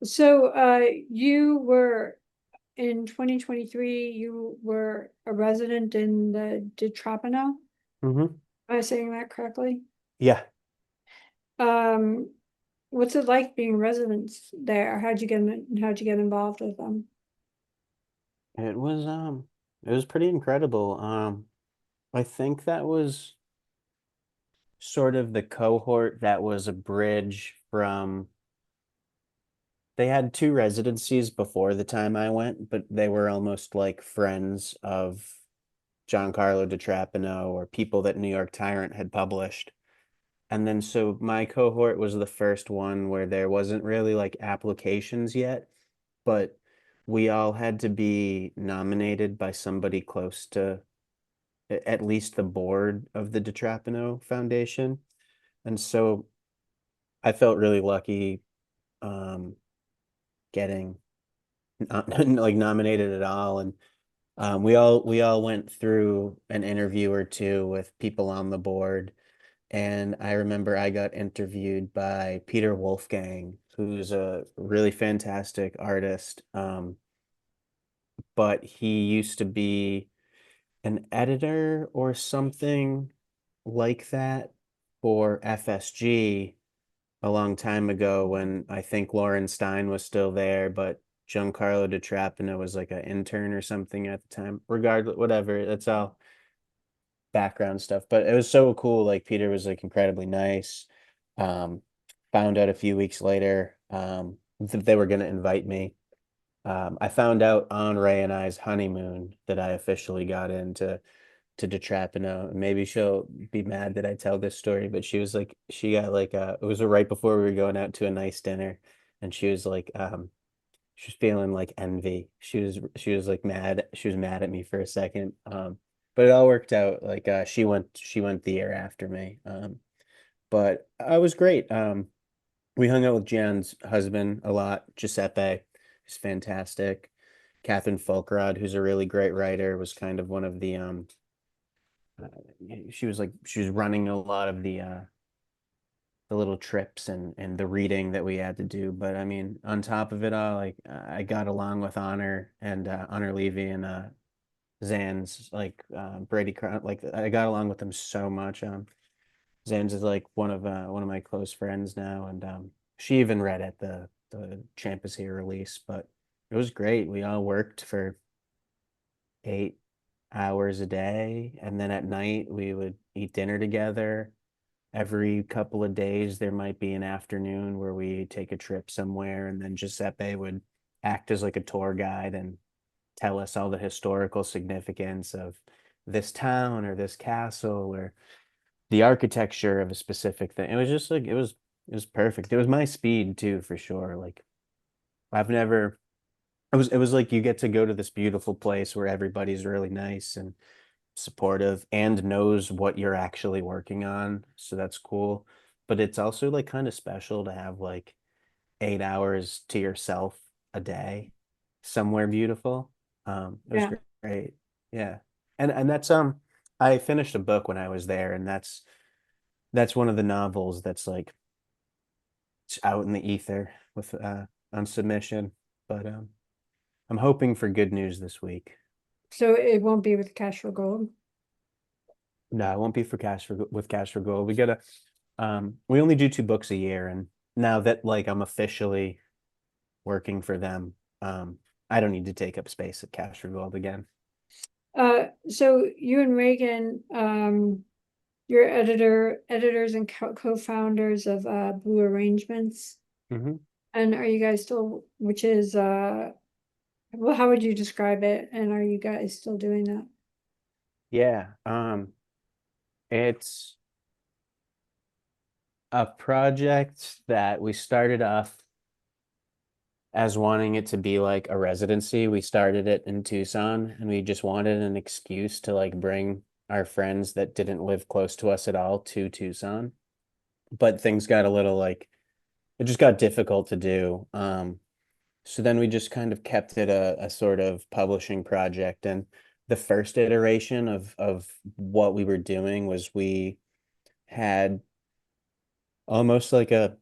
So, you were in 2023, you were a resident in the DiTrapano. Hmm. Am I saying that correctly? Yeah, Um, what's it like being residents there? How'd you get involved with them? it was it was pretty incredible. I think that was sort of the cohort that was a bridge from they had two residencies before the time I went, but they were almost like friends of Giancarlo DiTrapano or people that New York Tyrant had published. And then so my cohort was the first one where there wasn't really like applications yet, but we all had to be nominated by somebody close to at least the board of the DiTrapano Foundation. And so I felt really lucky um, getting not, like nominated at all. And we all went through an interview or two with people on the board. And I remember I got interviewed by Peter Wolfgang, who's a really fantastic artist. But he used to be an editor or something like that for FSG a long time ago when I think Lauren Stein was still there, but Giancarlo DiTrapano was like an intern or something at the time. Regardless, whatever, that's all background stuff. But it was so cool. Like Peter was like incredibly nice. Um, Found out a few weeks later that they were going to invite me. I found out on Ray and I's honeymoon that I officially got into to DiTrapano. Maybe she'll be mad that I tell this story, but she was like, she got like it was right before we were going out to a nice dinner, and she was like, she was feeling like envy. She was like mad. She was mad at me for a second. But it all worked out. Like she went the year after me. But I was great. We hung out with Jan's husband a lot, Giuseppe. He's fantastic. Catherine Folkerod, who's a really great writer, was kind of one of the uh, she was running a lot of the little trips and the reading that we had to do. But I mean, on top of it all, like I got along with Honor and Honor Levy and Zan's like like I got along with them so much. Zan's is like one of my close friends now, and she even read at the Champ is Here release. But it was great. We all worked for 8 hours a day, and then at night we would eat dinner together. Every couple of days, there might be an afternoon where we take a trip somewhere, and then Giuseppe would act as like a tour guide and tell us all the historical significance of this town or this castle or the architecture of a specific thing. It was just like it was perfect. It was my speed too, for sure. Like I've never it was like you get to go to this beautiful place where everybody's really nice and supportive and knows what you're actually working on. So that's cool. But it's also like kind of special to have like 8 hours to yourself a day somewhere beautiful. It was Yeah. great. Yeah. And that's I finished a book when I was there, and that's one of the novels that's like it's out in the ether with on submission. But I'm hoping for good news this week. So it won't be with Cash for Gold. No, it won't be for cash for with cash for gold. We only do two books a year, and now that like I'm officially working for them, I don't need to take up space at Cash for Gold again. So you and Reagan, you're editors and co-founders of Blue Arrangements. Hmm. And are you guys still, which is well, how would you describe it? And are you guys still doing that? Yeah, it's a project that we started off as wanting it to be like a residency. We started it in Tucson, and we just wanted an excuse to like bring our friends that didn't live close to us at all to Tucson. But things got a little like it just got difficult to do. So then we just kind of kept it a sort of publishing project. And the first iteration of what we were doing was we had almost like a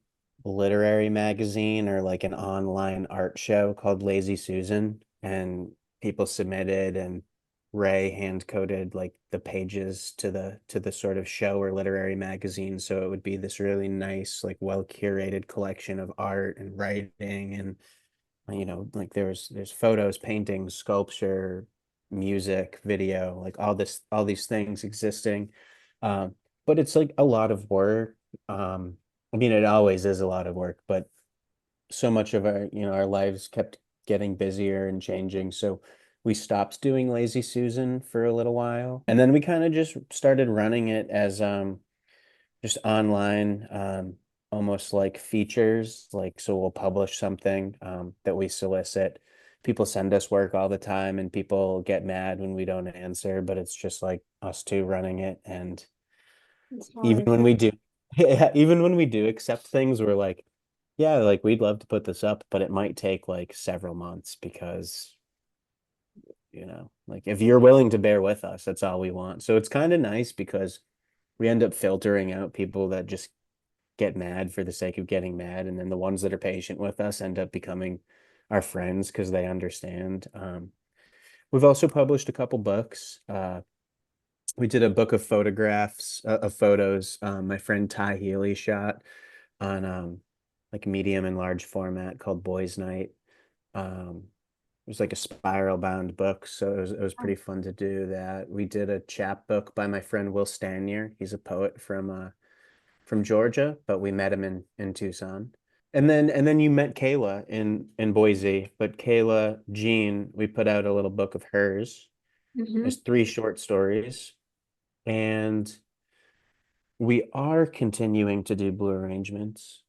literary magazine or like an online art show called Lazy Susan, and people submitted, and Ray hand coded like the pages to the sort of show or literary magazine. So it would be this really nice, like well curated collection of art and writing, and like there's photos, paintings, sculpture, music, video, like all these things existing. Um, but it's like a lot of work. I mean, it always is a lot of work, but so much of our lives kept getting busier and changing. So we stopped doing Lazy Susan for a little while. And then we kind of just started running it as just online, almost like features. Like, so we'll publish something that we solicit. People send us work all the time, and people get mad when we don't answer, but it's just like us two running it. And It's even hard. when we do, yeah, even when we do accept things, we're like, yeah, like we'd love to put this up, but it might take like several months because, like if you're willing to bear with us, that's all we want. So it's kind of nice because we end up filtering out people that just get mad for the sake of getting mad, and then the ones that are patient with us end up becoming our friends because they understand. We've also published a couple books. We did a book of photographs of photos. My friend Ty Healy shot on like medium and large format called Boys Night. It was like a spiral bound book, so it was pretty fun to do that. We did a chapbook by my friend Will Stanier. He's a poet from Georgia, but we met him in Tucson. And then you met Kayla in Boise, but Kayla Jean, we put out a little book of hers. There's Mhm. 3 short stories, and we are continuing to do blue arrangements.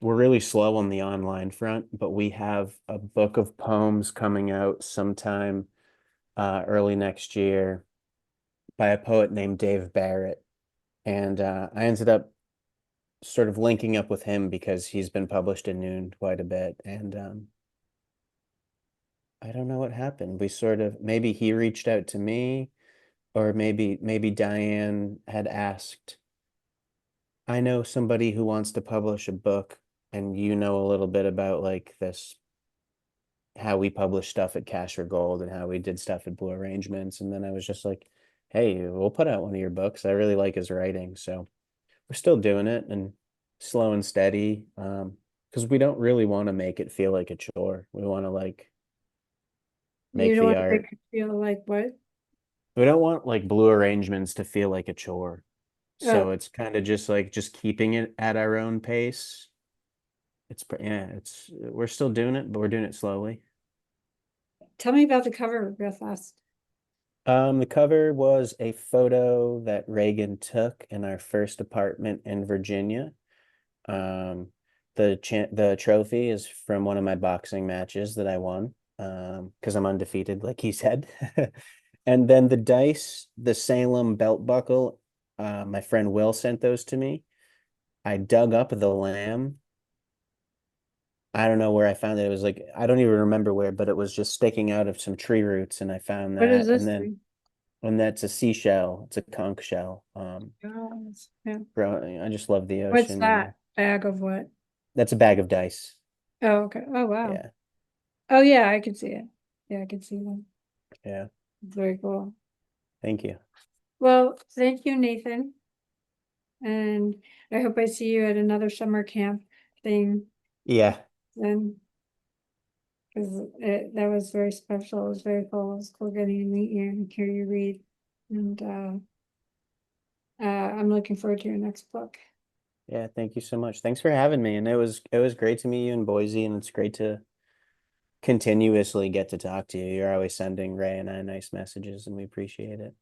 We're really slow on the online front, but we have a book of poems coming out sometime early next year by a poet named Dave Barrett. And I ended up sort of linking up with him because he's been published in Noon quite a bit. And I don't know what happened. We sort of, maybe he reached out to me, or maybe Diane had asked, I know somebody who wants to publish a book, and you know a little bit about like this, how we publish stuff at Cash for Gold and how we did stuff at Blue Arrangements. And then I was just like, hey, we'll put out one of your books. I really like his writing. So we're still doing it, and slow and steady. Because we don't really want to make it feel like a chore. We want to like You make don't the want to make art. it feel like what? We don't want like Blue Arrangements to feel like a chore. So Oh, it's kind of just like just keeping it at our own pace. Yeah, we're still doing it, but we're doing it slowly. tell me about the cover real fast. The cover was a photo that Reagan took in our first apartment in Virginia. The trophy is from one of my boxing matches that I won. Because I'm undefeated, like he said. And then the dice, the Salem belt buckle, my friend Will sent those to me. I dug up the lamb. I don't know where I found it. It was like, I don't even remember where, but it was just sticking out of some tree roots, and I found What is that. And this then thing? and that's a seashell. It's a conch shell. Oh, yeah. I just love the What's ocean, that? Bag of what? That's a bag of dice. Oh, okay. Oh, wow. Yeah, Oh, yeah, I can see it. Yeah, I can see that. yeah. Very cool. Thank you. Well, thank you, Nathan. And I hope I see you at another summer camp thing Yeah, then. Because that was very special. It was very cool. It was cool getting to meet you and hear you read. And I'm looking forward to your next book. yeah. Thank you so much. Thanks for having me. And it was great to meet you in Boise, and it's great to continuously get to talk to you. You're always sending Ray and I nice messages, and we appreciate it.